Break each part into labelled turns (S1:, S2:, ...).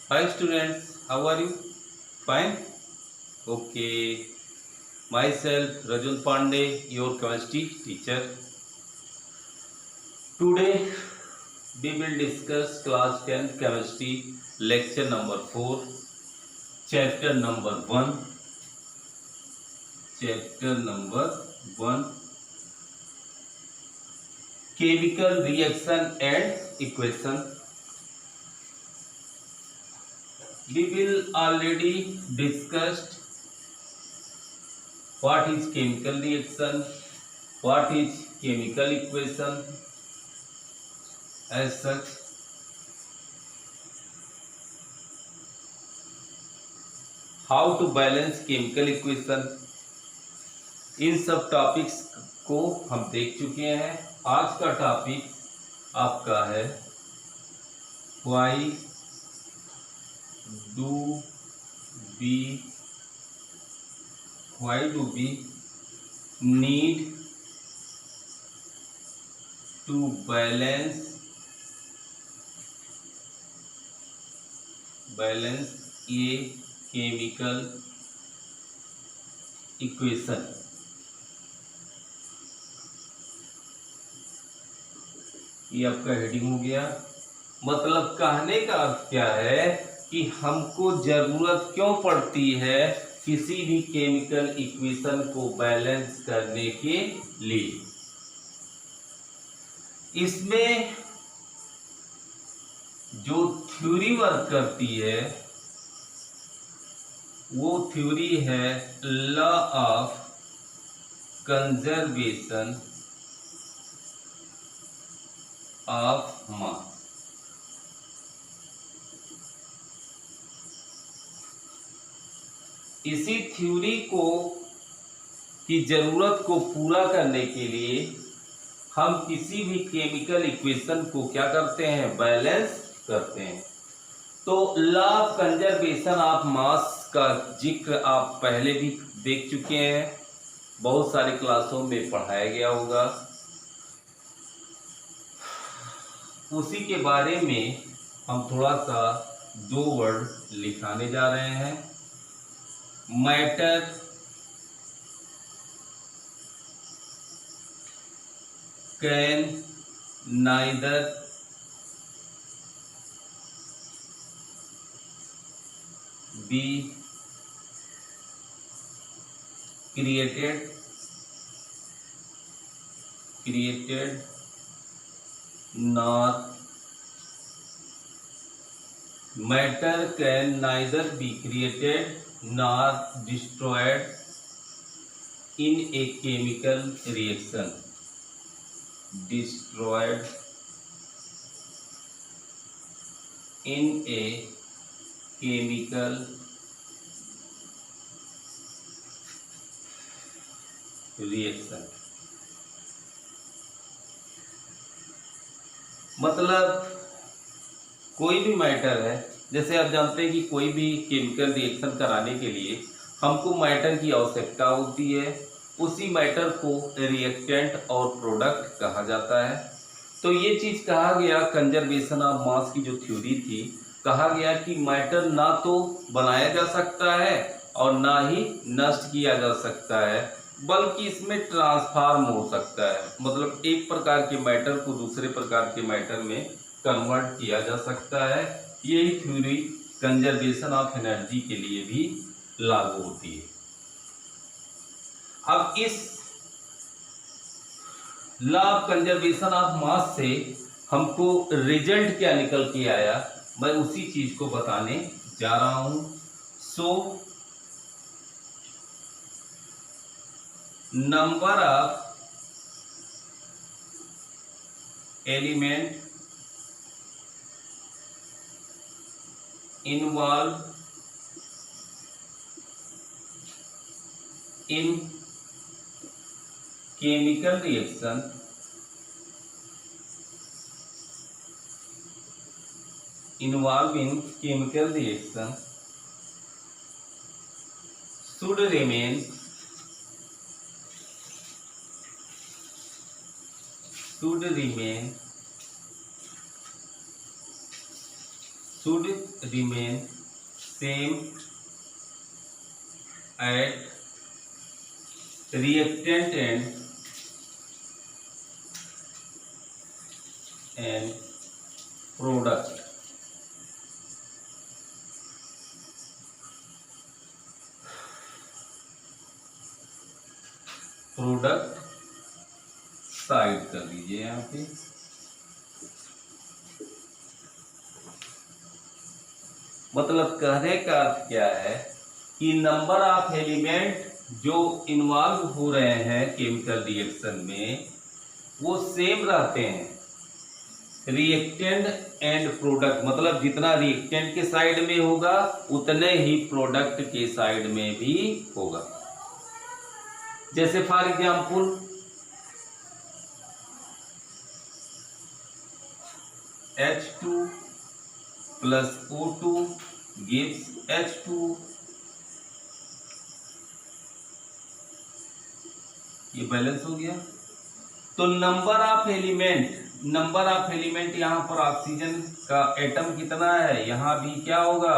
S1: Hi students, how are you? Fine? Okay. Myself Rajul Pandey, your chemistry teacher. Today we will discuss class 10 chemistry lecture number 4, chapter number 1, chapter number 1, chemical reaction and equation. We will already discussed what is chemical reaction, what is chemical equation as such, how to balance chemical equation, इन सब topics को हम देख चुके हैं। आज का topic आपका है why do we need to balance a chemical equation. ये आपका हेडिंग हो गया। मतलब कहने का अर्थ क्या है कि हमको जरूरत क्यों पड़ती है किसी भी केमिकल इक्वेशन को बैलेंस करने के लिए। इसमें जो थ्योरी वर्क करती है वो थ्योरी है law of conservation of mass. इसी थ्योरी को की जरूरत को पूरा करने के लिए हम किसी भी केमिकल इक्वेशन को क्या करते हैं, बैलेंस करते हैं। तो law of conservation of mass का जिक्र आप पहले भी देख चुके हैं, बहुत सारी क्लासों में पढ़ाया गया होगा। उसी के बारे में हम थोड़ा सा दो वर्ड लिखाने जा रहे हैं। Matter can neither be created nor matter can neither be created nor destroyed in a chemical reaction. Destroyed in a chemical reaction. मतलब कोई भी मैटर है, जैसे आप जानते हैं कि कोई भी केमिकल रिएक्शन कराने के लिए हमको मैटर की आवश्यकता होती है। उसी मैटर को रिएक्टेंट और प्रोडक्ट कहा जाता है। तो ये चीज़ कहा गया कंजर्वेशन ऑफ मास की जो थ्योरी थी, कहा गया कि मैटर ना तो बनाया जा सकता है और ना ही नष्ट किया जा सकता है, बल्कि इसमें ट्रांसफॉर्म हो सकता है। मतलब एक प्रकार के मैटर को दूसरे प्रकार के मैटर में कन्वर्ट किया जा सकता है। यही थ्योरी कंजर्वेशन ऑफ एनर्जी के लिए भी लागू होती है। अब इस law of conservation of mass से हमको रिजल्ट क्या निकल के आया, मैं उसी चीज को बताने जा रहा हूं। So number of element involve in chemical reaction should remain should remain same at reactant and product. Product side कर लीजिए यहाँ पे। मतलब कहने का अर्थ क्या है कि नंबर ऑफ एलिमेंट जो इन्वॉल्व हो रहे हैं केमिकल रिएक्शन में वो सेम रहते हैं। रिएक्टेंट एंड प्रोडक्ट मतलब जितना रिएक्टेंट के साइड में होगा उतने ही प्रोडक्ट के साइड में भी होगा। जैसे for example H2 plus O2 gives H2, ये बैलेंस हो गया। तो नंबर ऑफ एलिमेंट यहाँ पर ऑक्सीजन का एटम कितना है, यहाँ भी क्या होगा,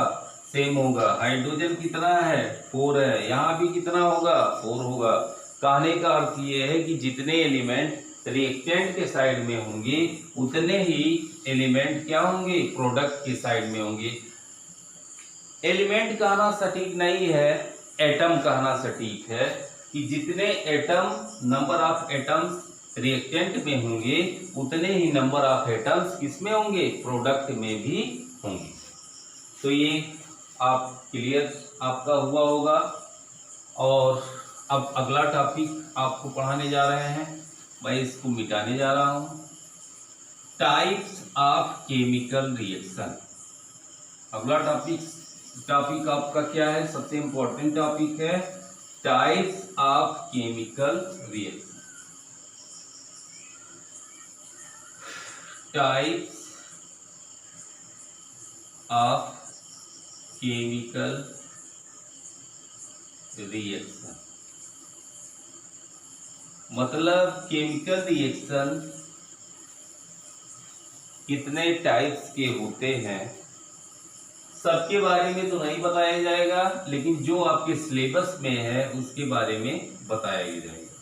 S1: सेम होगा। हाइड्रोजन कितना है, 4 है, यहाँ भी कितना होगा, 4 होगा। कहने का अर्थ ये है कि जितने एलिमेंट रिएक्टेंट के साइड में होंगे उतने ही एलिमेंट क्या होंगे, प्रोडक्ट के साइड में होंगे। एलिमेंट कहना सटीक नहीं है, एटम कहना सटीक है कि जितने atom number of atoms reactant में होंगे उतने ही नंबर ऑफ एटम्स किसमें होंगे, प्रोडक्ट में भी होंगे। तो ये आप क्लियर आपका हुआ होगा। और अब अगला टॉपिक आपको पढ़ाने जा रहे हैं, मैं इसको मिटाने जा रहा हूं। Types of chemical reaction. अगला टॉपिक आपका क्या है, सबसे इंपॉर्टेंट टॉपिक है types of chemical reaction. Types of chemical reaction मतलब केमिकल रिएक्शन कितने टाइप्स के होते हैं सबके बारे में तो नहीं बताया जाएगा, लेकिन जो आपके सिलेबस में है उसके बारे में बताया जाएगा।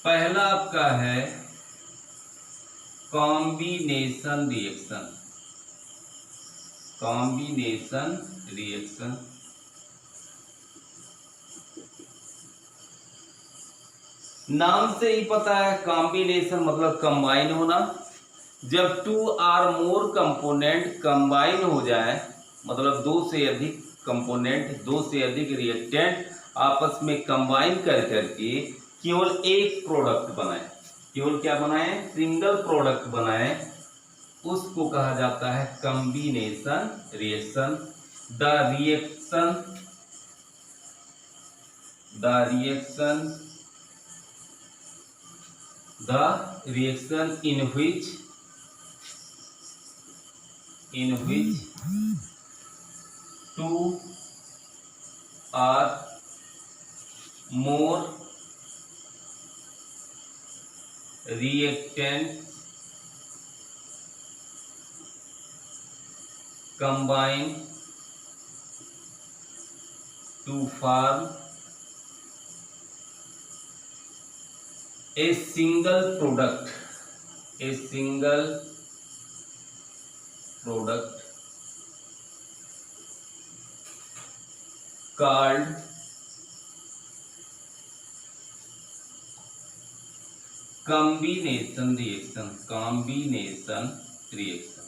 S1: पहला आपका है कॉम्बिनेशन रिएक्शन। कॉम्बिनेशन रिएक्शन नाम से ही पता है, कॉम्बिनेशन मतलब कंबाइन होना। जब 2 और मोर कंपोनेंट कंबाइन हो जाए, मतलब 2 से अधिक कंपोनेंट, 2 से अधिक रिएक्टेंट आपस में कंबाइन कर करके केवल एक प्रोडक्ट बनाए, केवल क्या बनाए, सिंगल प्रोडक्ट बनाए, उसको कहा जाता है combination reaction. The reaction in which two or more reactants combine to form a single product called combination reaction।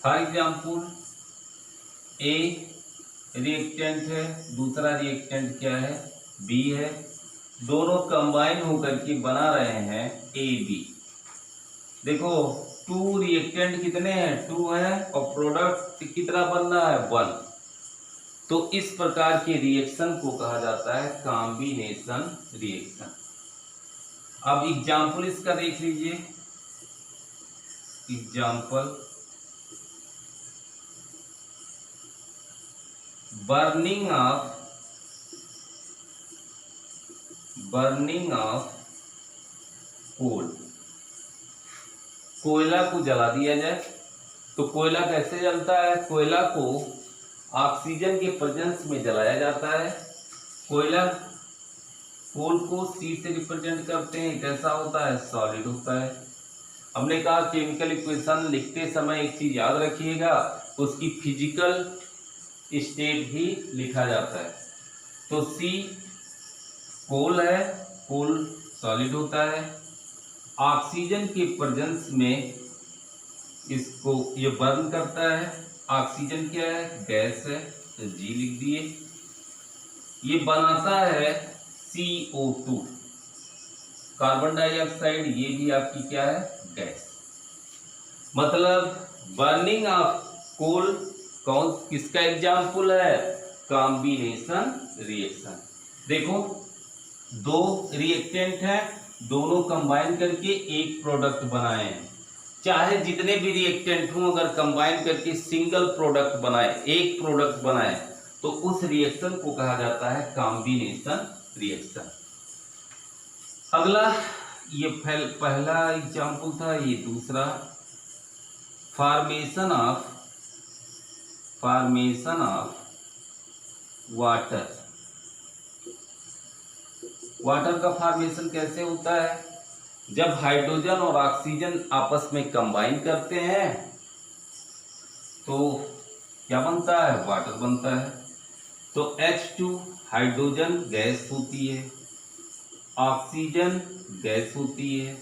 S1: For example A reactant है, दूसरा रिएक्टेंट क्या है, बी है, दोनों कंबाइन होकर के बना रहे हैं ए बी। देखो 2 रिएक्टेंट कितने हैं, 2 है, और प्रोडक्ट कितना बन रहा है, 1। तो इस प्रकार के रिएक्शन को कहा जाता है कॉम्बिनेशन रिएक्शन। अब एग्जाम्पल इसका देख लीजिए। एग्जाम्पल burning of कोल, कोयला को जला दिया जाए। तो कोयला कैसे जलता है? कोयला को ऑक्सीजन के प्रेजेंस में जलाया जाता है। कोयला कोल को C से रिप्रेजेंट करते हैं, कैसा होता है? सॉलिड होता है। हमने कहा केमिकल इक्वेशन लिखते समय एक चीज याद रखिएगा, उसकी फिजिकल स्टेट भी लिखा जाता है। तो C कोल है, कोल सॉलिड होता है, ऑक्सीजन के प्रेजेंस में इसको ये बर्न करता है। ऑक्सीजन क्या है? गैस है, तो G लिख दिए। ये बनाता है CO2, कार्बन डाइऑक्साइड, ये भी आपकी क्या है? गैस। मतलब बर्निंग ऑफ कोल कौन किसका एग्जाम्पल है? Combination reaction. देखो दो रिएक्टेंट हैं, दोनों कंबाइन करके एक प्रोडक्ट बनाए हैं। चाहे जितने भी रिएक्टेंट हों, अगर कंबाइन करके सिंगल प्रोडक्ट बनाए, एक प्रोडक्ट बनाए, तो उस रिएक्शन को कहा जाता है कॉम्बिनेशन रिएक्शन। अगला ये पहला एग्जाम्पल था, ये दूसरा फॉर्मेशन ऑफ वाटर। वाटर का फॉर्मेशन कैसे होता है? जब हाइड्रोजन और ऑक्सीजन आपस में कंबाइन करते हैं तो क्या बनता है? वाटर बनता है। तो H2 हाइड्रोजन गैस होती है, ऑक्सीजन गैस होती है।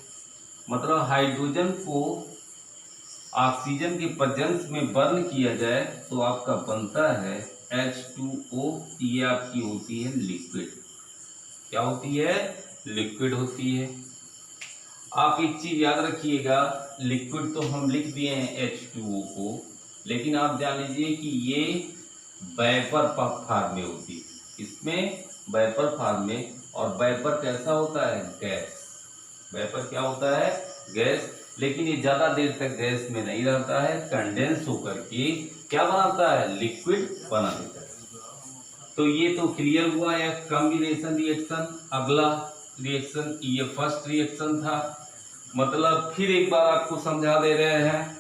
S1: मतलब हाइड्रोजन को ऑक्सीजन के प्रेजेंस में बर्न किया जाए तो आपका बनता है H2O। ये आपकी होती है लिक्विड। क्या होती है? लिक्विड होती है। आप एक चीज याद रखिएगा, लिक्विड तो हम लिख दिए हैं H2O को, लेकिन आप जान लीजिए कि ये वेपर फॉर्म में होती है। इसमें वेपर फॉर्म में, और वेपर कैसा होता है? गैस। वेपर क्या होता है? गैस। लेकिन ये ज्यादा देर तक गैस में नहीं रहता है, कंडेंस होकर के क्या बनाता है? लिक्विड बना देता है। तो ये तो क्लियर हुआ है कॉम्बिनेशन रिएक्शन। अगला रिएक्शन, ये फर्स्ट रिएक्शन था। मतलब फिर एक बार आपको समझा दे रहे हैं,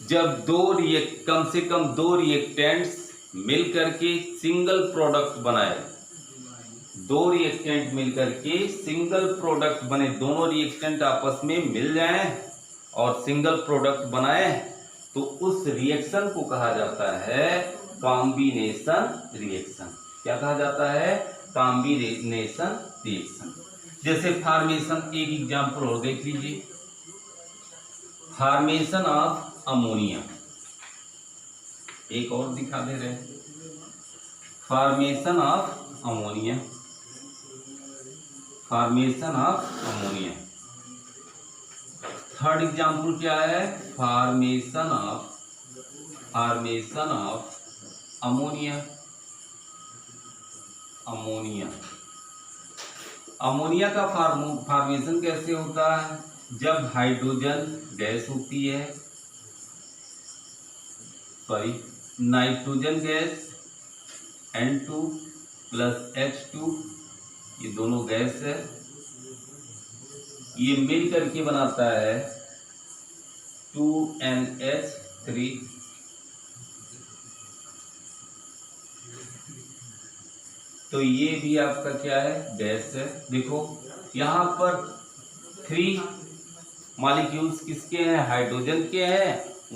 S1: जब कम से कम दो रिएक्टेंट्स मिल करके सिंगल प्रोडक्ट बनाए, दो रिएक्टेंट मिलकर के सिंगल प्रोडक्ट बने, दोनों रिएक्टेंट आपस में मिल जाएं और सिंगल प्रोडक्ट बनाए, तो उस रिएक्शन को कहा जाता है कॉम्बिनेशन रिएक्शन। क्या कहा जाता है? Combination reaction. जैसे फॉर्मेशन, एक एग्जांपल और देख लीजिए, फॉर्मेशन ऑफ अमोनिया। एक और दिखा दे रहे हैं, formation of ammonia. Formation of ammonia. Third example क्या है? Formation of ammonia. अमोनिया का फॉर्मेशन कैसे होता है? जब हाइड्रोजन गैस होती है, sorry nitrogen gas N2 plus H2, ये दोनों गैस है, ये मिल करके बनाता है 2NH3। तो ये भी आपका क्या है? गैस है। देखो यहाँ पर 3 मॉलिक्यूल्स किसके हैं? हाइड्रोजन के हैं।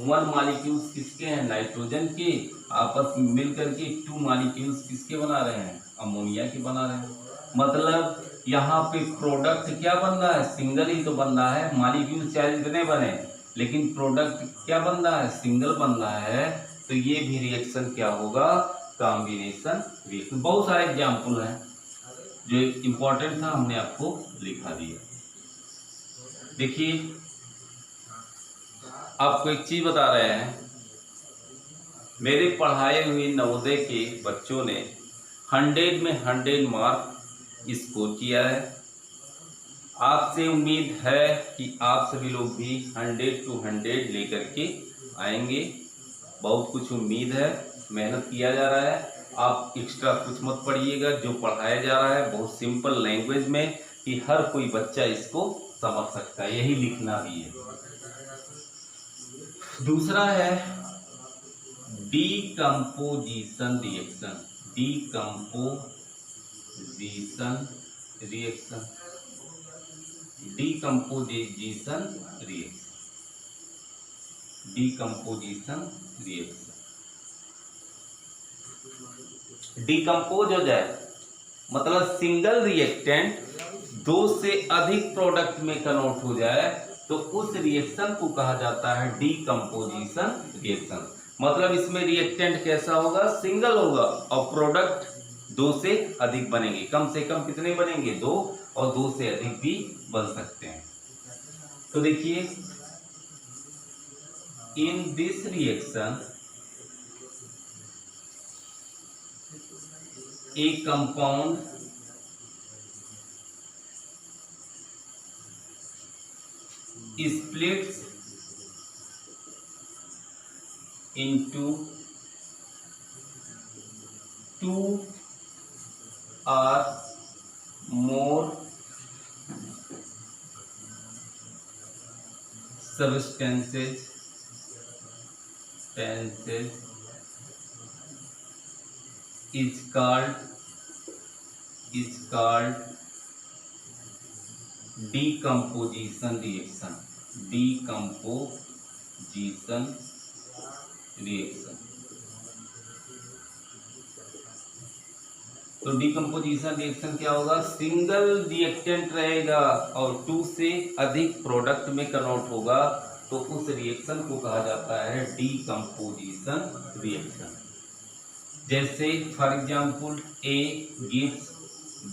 S1: 1 मॉलिक्यूल्स किसके हैं? नाइट्रोजन के। आपस में मिलकर के 2 मॉलिक्यूल्स किसके बना रहे हैं? अमोनिया के बना रहे हैं। मतलब यहाँ पे प्रोडक्ट क्या बन रहा है? सिंगल ही तो बन रहा है। मॉलिक्यूल चाहे जितने बने, लेकिन प्रोडक्ट क्या बन रहा है? सिंगल बन रहा है। तो ये भी रिएक्शन क्या होगा? Combination reaction. बहुत सारे एग्जाम्पल हैं, जो इम्पोर्टेंट था हमने आपको लिखा दिया। देखिए आपको एक चीज बता रहे हैं, मेरे पढ़ाए हुए नवोदय के बच्चों ने 100 में 100 मार्क स्कोर किया है। आपसे उम्मीद है कि आप सभी लोग भी 100 to 100 लेकर के आएंगे। बहुत कुछ उम्मीद है, मेहनत किया जा रहा है। आप एक्स्ट्रा कुछ मत पढ़िएगा, जो पढ़ाया जा रहा है बहुत सिंपल लैंग्वेज में कि हर कोई बच्चा इसको समझ सकता है, यही लिखना भी है। दूसरा है decomposition reaction. Decomposition reaction, decomposition reaction, decomposition reaction. Decompose हो जाए मतलब सिंगल रिएक्टेंट दो से अधिक प्रोडक्ट में कन्वर्ट हो जाए तो उस रिएक्शन को कहा जाता है डीकम्पोजिशन रिएक्शन। मतलब इसमें रिएक्टेंट कैसा होगा, सिंगल होगा और प्रोडक्ट दो से अधिक बनेंगे। कम से कम कितने बनेंगे, दो, और दो से अधिक भी बन सकते हैं। तो देखिए in this reaction a compound splits into two or more substances is called decomposition reaction। decomposition reaction। तो डिकम्पोजिशन रिएक्शन क्या होगा, सिंगल रिएक्टेंट रहेगा और टू से अधिक प्रोडक्ट में कन्वर्ट होगा तो उस रिएक्शन को कहा जाता है डिकम्पोजिशन रिएक्शन। जैसे for example A gives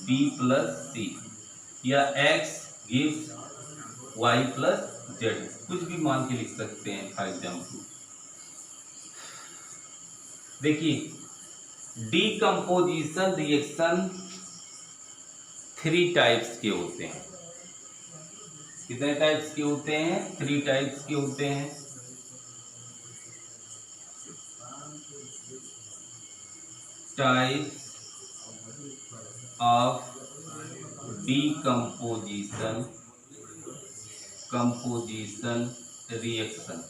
S1: B plus C या X gives Y plus Z, कुछ भी मान के लिख सकते हैं फॉर एग्जांपल। देखिए डीकम्पोजिशन रिएक्शन 3 टाइप्स के होते हैं। कितने टाइप्स के होते हैं, 3 टाइप्स के होते हैं। Types of decomposition reaction.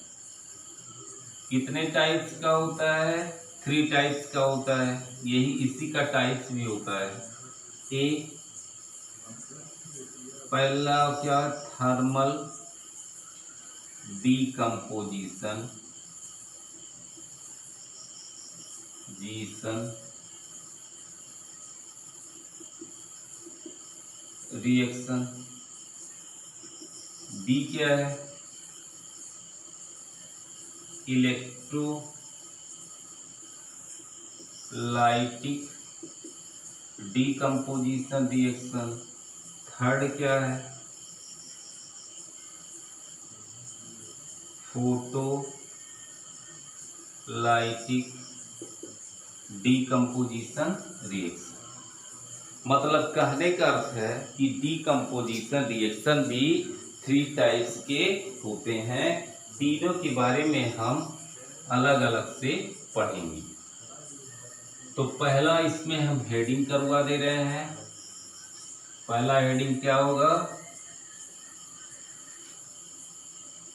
S1: कितने टाइप्स का होता है, 3 टाइप्स का होता है। यही इसी का टाइप्स भी होता है। ए पहला क्या, थर्मल डीकम्पोजिशन रिएक्शन। बी क्या है, इलेक्ट्रोलाइटिक डीकम्पोजिशन रिएक्शन। थर्ड क्या है, फोटोलाइटिक डीकम्पोजिशन रिएक्शन। मतलब कहने का अर्थ है कि डीकम्पोजिशन रिएक्शन भी 3 टाइप्स के होते हैं। तीनों के बारे में हम अलग अलग से पढ़ेंगे। तो पहला इसमें हम हेडिंग करवा दे रहे हैं। पहला हेडिंग क्या होगा,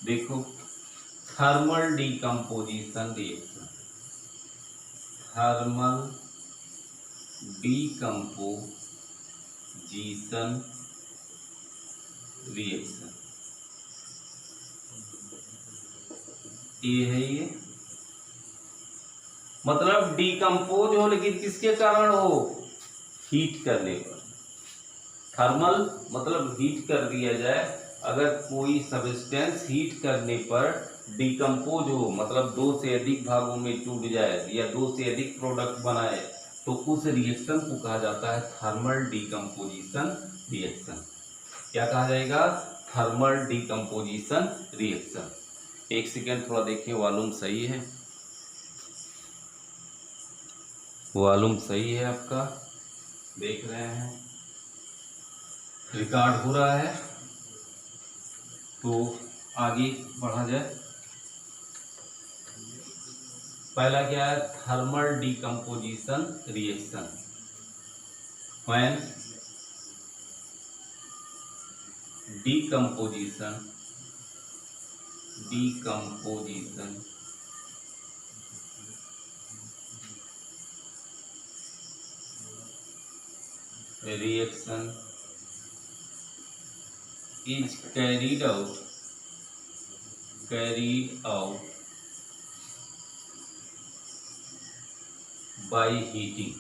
S1: देखो thermal decomposition reaction. Thermal decomposition reaction, ये है ये। मतलब डीकम्पोज हो लेकिन किसके कारण हो, हीट करने पर। थर्मल मतलब हीट कर दिया जाए। अगर कोई सब्सटेंस हीट करने पर डीकम्पोज हो मतलब 2 से अधिक भागों में टूट जाए या 2 से अधिक प्रोडक्ट बनाए तो उस रिएक्शन को कहा जाता है थर्मल डीकम्पोजिशन रिएक्शन। क्या कहा जाएगा, थर्मल डीकम्पोजिशन रिएक्शन। एक सेकेंड थोड़ा देखिए, वॉल्यूम सही है, वॉल्यूम सही है आपका, देख रहे हैं रिकॉर्ड हो रहा है। तो आगे बढ़ा जाए। पहला क्या है, thermal decomposition reaction. When decomposition decomposition reaction is carried out by heating।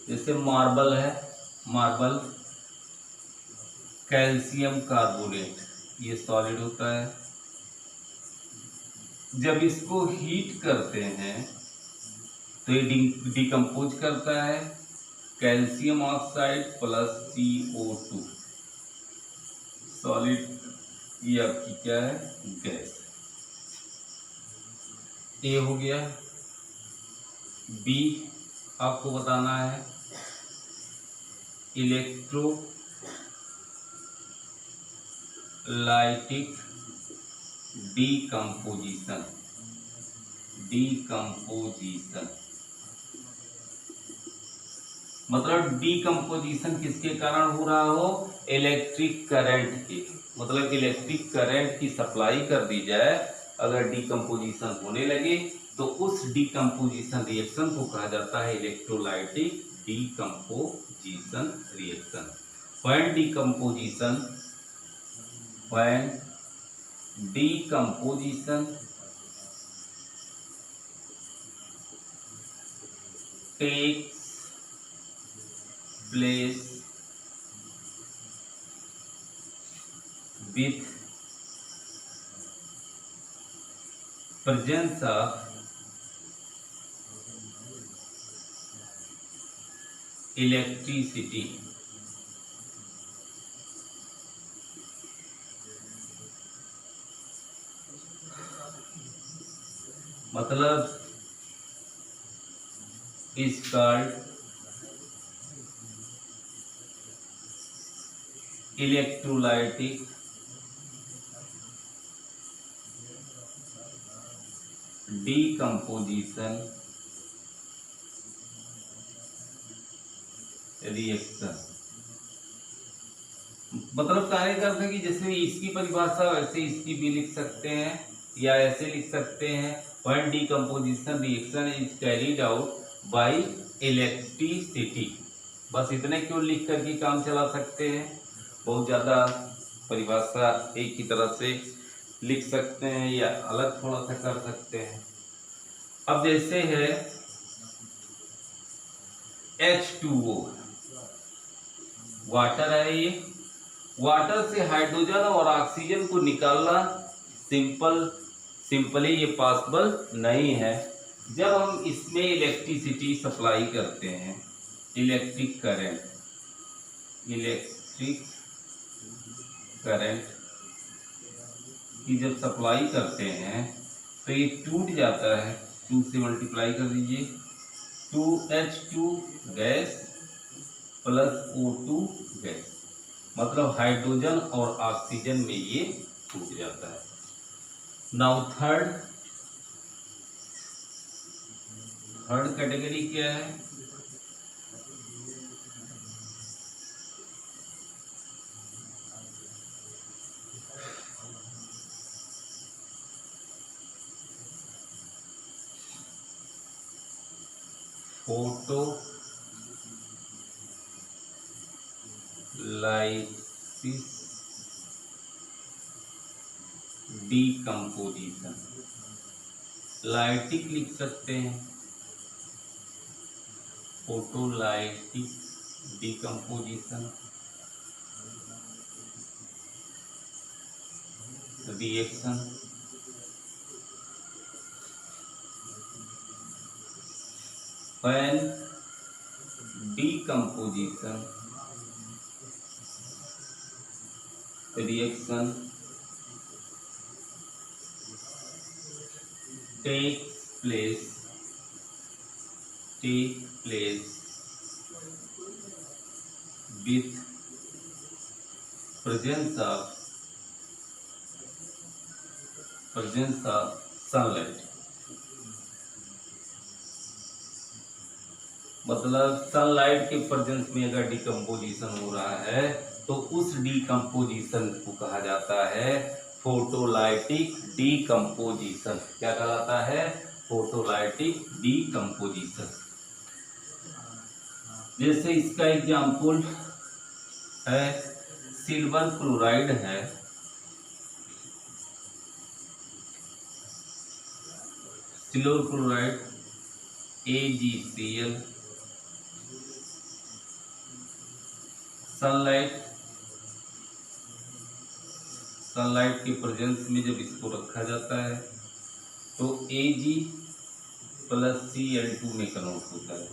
S1: जैसे मार्बल है, मार्बल कैल्शियम कार्बोनेट, ये सॉलिड होता है। जब इसको हीट करते हैं तो ये डिकम्पोज करता है, calcium oxide plus CO2, solid, ये आपकी क्या है, गैस। ए हो गया। बी आपको बताना है इलेक्ट्रोलाइटिक डीकम्पोजिशन। मतलब डीकम्पोजिशन किसके कारण हो रहा हो, इलेक्ट्रिक करंट के, मतलब इलेक्ट्रिक करंट की सप्लाई कर दी जाए, अगर डीकम्पोजिशन होने लगे तो उस डीकम्पोजिशन रिएक्शन को कहा जाता है electrolytic decomposition reaction. when decomposition takes place with presence of electricity, मतलब is called electrolytic decomposition reaction. मतलब कार्य करते हैं कि जैसे इसकी परिभाषा वैसे इसकी भी लिख सकते हैं या ऐसे लिख सकते हैं, when decomposition reaction is carried out by electricity। बस इतने क्यों लिख करके काम चला सकते हैं, बहुत ज़्यादा परिभाषा एक ही तरह से लिख सकते हैं या अलग थोड़ा सा कर सकते हैं। अब जैसे है H2O, वाटर है, ये वाटर से हाइड्रोजन और ऑक्सीजन को निकालना सिंपली ये पॉसिबल नहीं है। जब हम इसमें इलेक्ट्रिसिटी सप्लाई करते हैं, इलेक्ट्रिक करंट की जब सप्लाई करते हैं तो ये टूट जाता है, 2 से मल्टीप्लाई कर दीजिए, 2H2 gas plus O2 gas, मतलब हाइड्रोजन और ऑक्सीजन में ये टूट जाता है। नाउ थर्ड कैटेगरी क्या है, फोटोलाइसिस डीकम्पोजिशन। लाइटिक लिख सकते हैं, photolytic decomposition reaction. when decomposition reaction takes place with presence of sunlight, मतलब सनलाइट के प्रेजेंस में अगर डिकम्पोजिशन हो रहा है तो उस डिकम्पोजिशन को कहा जाता है फोटोलाइटिक डिकम्पोजिशन। क्या कहलाता है? Photolytic decomposition. जैसे इसका एग्जाम्पल है सिल्वर क्लोराइड है, सिल्वर क्लोराइड AgCl, सनलाइट के प्रेजेंस में जब इसको रखा जाता है तो Ag प्लस Cl2 में कन्वर्ट होता है।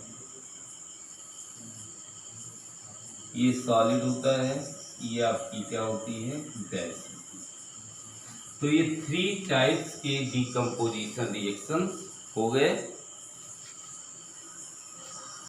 S1: ये सॉलिड होता है, ये आपकी क्या होती है? गैस। तो ये 3 टाइप्स के डिकम्पोजिशन रिएक्शन हो गए।